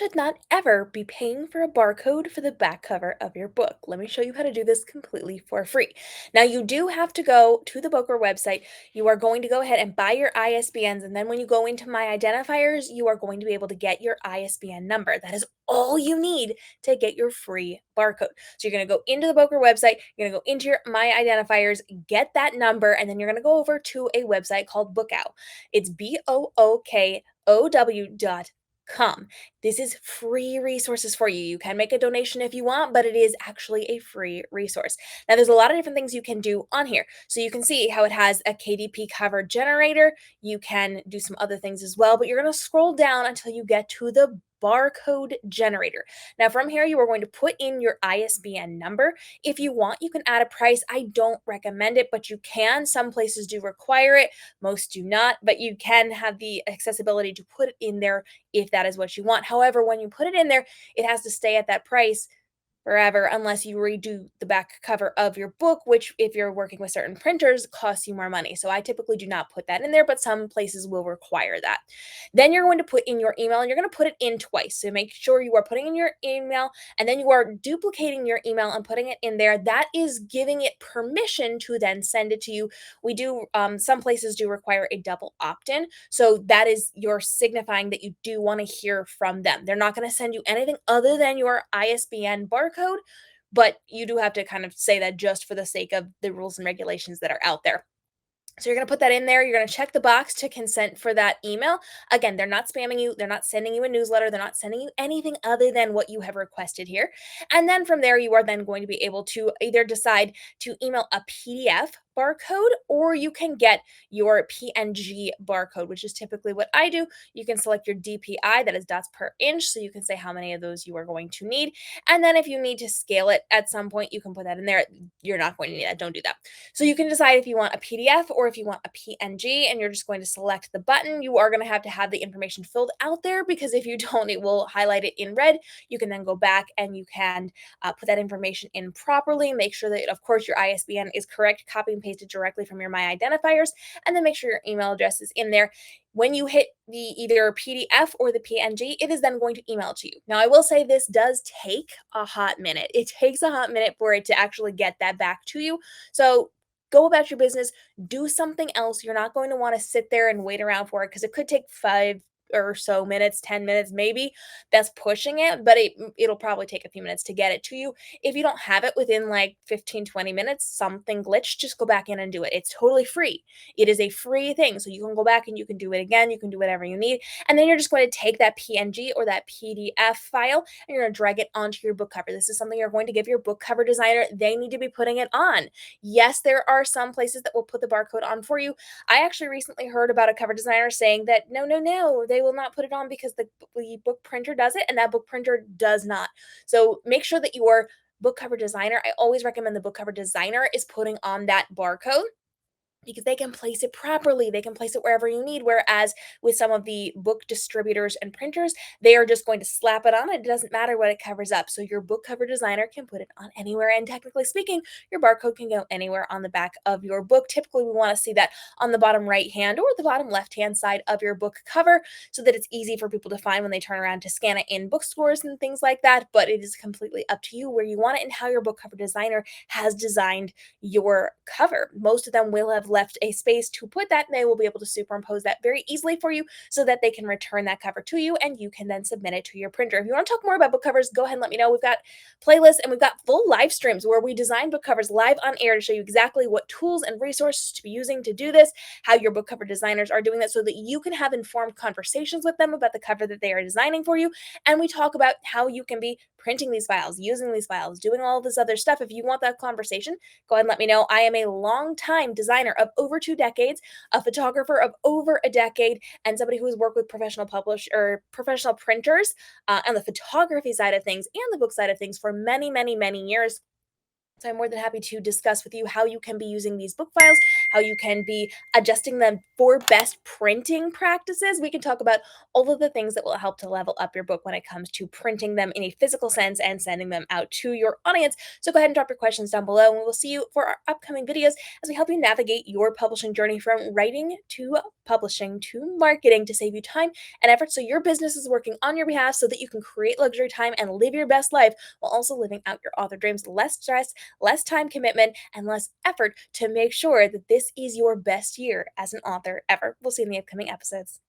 should not ever be paying for a barcode for the back cover of your book. Let me show you how to do this completely for free. Now, you do have to go to the Booker website. You are going to go ahead and buy your ISBNs, and then when you go into My Identifiers, you are going to be able to get your ISBN number. That is all you need to get your free barcode. So you're going to go into the Booker website, you're going to go into your My Identifiers, get that number, and then you're going to go over to a website called Bookow. It's BOOKOW.com. This is free resources for you. You can make a donation if you want, but it is actually a free resource. Now, there's a lot of different things you can do on here. So you can see how it has a KDP cover generator. You can do some other things as well, but you're going to scroll down until you get to the barcode generator. Now, from here, you are going to put in your ISBN number. If you want, you can add a price. I don't recommend it, but you can. Some places do require it. Most do not, but you can have the accessibility to put it in there if that is what you want. However, when you put it in there, it has to stay at that price forever unless you redo the back cover of your book, which if you're working with certain printers costs you more money. So I typically do not put that in there, but some places will require that. Then you're going to put in your email, and you're going to put it in twice. So make sure you are putting in your email and then you are duplicating your email and putting it in there. That is giving it permission to then send it to you. We do some places do require a double opt-in. So that is you're signifying that you do want to hear from them. They're not going to send you anything other than your ISBN barcode, but you do have to kind of say that just for the sake of the rules and regulations that are out there. So you're going to put that in there. You're going to check the box to consent for that email. Again, they're not spamming you. They're not sending you a newsletter. They're not sending you anything other than what you have requested here. And then from there, you are then going to be able to either decide to email a PDF barcode, or you can get your PNG barcode, which is typically what I do. You can select your DPI, that is dots per inch. So you can say how many of those you are going to need. And then if you need to scale it at some point, you can put that in there. You're not going to need that. Don't do that. So you can decide if you want a PDF or if you want a PNG, and you're just going to select the button. You are going to have the information filled out there, because if you don't, it will highlight it in red. You can then go back and you can put that information in properly. Make sure that, of course, your ISBN is correct. Copy and paste it directly from your My Identifiers, and then make sure your email address is in there. When you hit the either PDF or the PNG, it is then going to email to you. Now, I will say this does take a hot minute. It takes a hot minute for it to actually get that back to you. So go about your business, do something else. You're not going to want to sit there and wait around for it, because it could take 5 or so minutes, 10 minutes maybe. That's pushing it, but it'll probably take a few minutes to get it to you. If you don't have it within like 15-20 minutes, something glitched, just go back in and do it. It's totally free. It is a free thing. So you can go back and you can do it again. You can do whatever you need. And then you're just going to take that PNG or that PDF file and you're going to drag it onto your book cover. This is something you're going to give your book cover designer. They need to be putting it on. Yes, there are some places that will put the barcode on for you. I actually recently heard about a cover designer saying that no, they will not put it on because the book printer does it and that book printer does not. So make sure that your book cover designer, I always recommend the book cover designer is putting on that barcode, because they can place it properly. They can place it wherever you need. Whereas with some of the book distributors and printers, they are just going to slap it on. It doesn't matter what it covers up. So your book cover designer can put it on anywhere. And technically speaking, your barcode can go anywhere on the back of your book. Typically, we want to see that on the bottom right hand or the bottom left hand side of your book cover, so that it's easy for people to find when they turn around to scan it in bookstores and things like that. But it is completely up to you where you want it and how your book cover designer has designed your cover. Most of them will have left a space to put that, and they will be able to superimpose that very easily for you so that they can return that cover to you and you can then submit it to your printer. If you want to talk more about book covers, go ahead and let me know. We've got playlists and we've got full live streams where we design book covers live on air to show you exactly what tools and resources to be using to do this, how your book cover designers are doing that, so that you can have informed conversations with them about the cover that they are designing for you. And we talk about how you can be printing these files, using these files, doing all this other stuff. If you want that conversation, go ahead and let me know. I am a long-time designer of over 2 decades, a photographer of over a decade, and somebody who has worked with professional printers on the photography side of things and the book side of things for many, many, many years. So I'm more than happy to discuss with you how you can be using these book files, how you can be adjusting them for best printing practices. We can talk about all of the things that will help to level up your book when it comes to printing them in a physical sense and sending them out to your audience. So go ahead and drop your questions down below, and we will see you for our upcoming videos as we help you navigate your publishing journey from writing to publishing to marketing to save you time and effort so your business is working on your behalf so that you can create luxury time and live your best life while also living out your author dreams. Less stress, less time commitment, and less effort to make sure that this is your best year as an author ever. We'll see you in the upcoming episodes.